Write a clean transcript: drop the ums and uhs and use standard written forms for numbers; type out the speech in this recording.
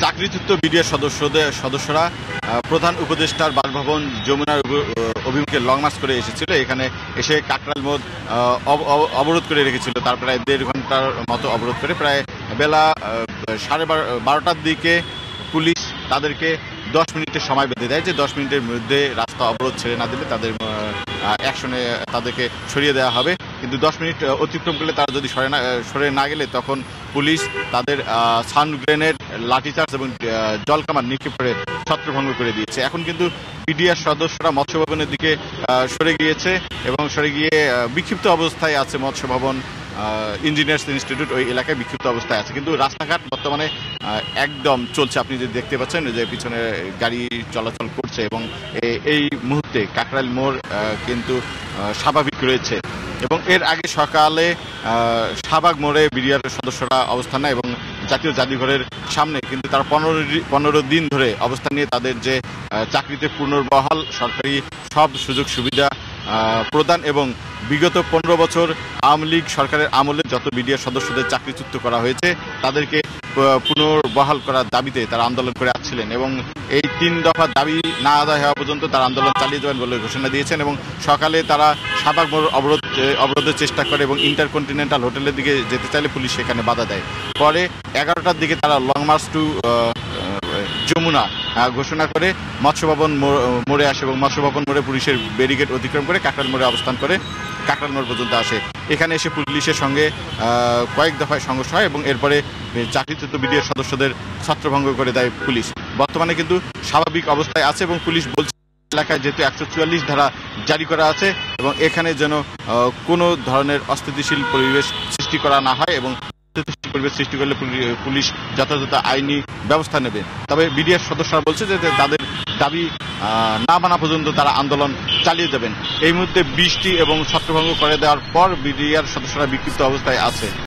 চাকরিচ্যুত বিডিআর সদস্যরা প্রধান উপদেষ্টার বাসভবন যমুনার অভিমুখে লং মার্চ করে এসেছিল। এখানে এসে কাকরাইল মোড় অবরোধ করে রেখেছিল। তার প্রায় 1.5 ঘন্টার মতো অবরোধ করে প্রায় বেলা 12:30টার দিকে পুলিশ তাদেরকে 10 মিনিটের সময় বেঁধে দেয় যে 10 মিনিটের মধ্যে রাস্তা অবরোধ ছেড়ে না দিলে তাদের অ্যাকশনে তাদেরকে সরিয়ে দেওয়া হবে। কিন্তু 10 মিনিট অতিক্রম করলে তারা যদি সরে না গেলে তখন পুলিশ তাদের সাউন্ড গ্রেনেড, লাঠিচার্জ এবং জলকামান নিক্ষেপ করে ছত্রভঙ্গ করে দিয়েছে। এখন কিন্তু বিডিআর সদস্যরা মৎস্য ভবনের দিকে সরে গিয়েছে এবং সরে গিয়ে বিক্ষিপ্ত অবস্থায় আছে মৎস্য ভবন, ইঞ্জিনিয়ার্স ইনস্টিটিউট ওই এলাকায় বিক্ষিপ্ত অবস্থায় আছে। কিন্তু রাস্তাঘাট বর্তমানে একদম চলছে। আপনি যে দেখতে পাচ্ছেন যে পিছনে গাড়ি চলাচল করছে এবং এই মুহূর্তে কাকরাইল মোড় কিন্তু স্বাভাবিক রয়েছে। এবং এর আগে সকালে শাহবাগ মোড়ে বিডিআর সদস্যরা অবস্থান নেয় এবং জাতীয় জাদুঘরের সামনে কিন্তু তারা 15 দিন ধরে অবস্থান নিয়ে তাদের যে চাকরিতে পুনর্বহাল, সরকারি সব সুযোগ সুবিধা প্রদান এবং বিগত 15 বছর আওয়ামী লীগ সরকারের আমলে যত বিডিআর সদস্যদের চাকরিচ্যুত করা হয়েছে তাদেরকে পুনর্বহাল করার দাবিতে তারা আন্দোলন করে আসছিলেন এবং এই 3 দফা দাবি না আদায় হওয়া পর্যন্ত তারা আন্দোলন চালিয়ে যাবেন বলে ঘোষণা দিয়েছেন। এবং সকালে তারা শাহবাগ মোড় অবরোধের চেষ্টা করে এবং ইন্টারকন্টিনেন্টাল হোটেলের দিকে যেতে চাইলে পুলিশ সেখানে বাধা দেয়। পরে 11টার দিকে তারা লং মার্চ টু যমুনা ঘোষণা করে মৎস্য ভবন মোড়ে আসে এবং মৎস্য ভবন মোড়ে পুলিশের ব্যারিকেড অতিক্রম করে কাকরাইল মোড়ে অবস্থান করে কাকরাইল মোড় পর্যন্ত আসে। এখানে এসে পুলিশের সঙ্গে কয়েক দফায় সংঘর্ষ হয় এবং এরপরে চাকরিচ্যুত বিডিআর সদস্যদের ছত্রভঙ্গ করে দেয় পুলিশ। বর্তমানে কিন্তু স্বাভাবিক অবস্থায় আছে এবং পুলিশ বলছে এলাকায় যেহেতু 144 ধারা জারি করা আছে এবং এখানে যেন কোনো ধরনের অস্থিতিশীল পরিবেশ সৃষ্টি করা না হয় এবং পরিবেশ সৃষ্টি করলে পুলিশ যথাযথ আইনি ব্যবস্থা নেবে। তবে বিডিআর সদস্যরা বলছে যে তাদের দাবি না মানা পর্যন্ত তারা আন্দোলন চালিয়ে যাবেন। এই মুহূর্তে বৃষ্টি এবং ছত্রভঙ্গ করে দেওয়ার পর বিডিআর সদস্যরা বিক্ষিপ্ত অবস্থায় আছে।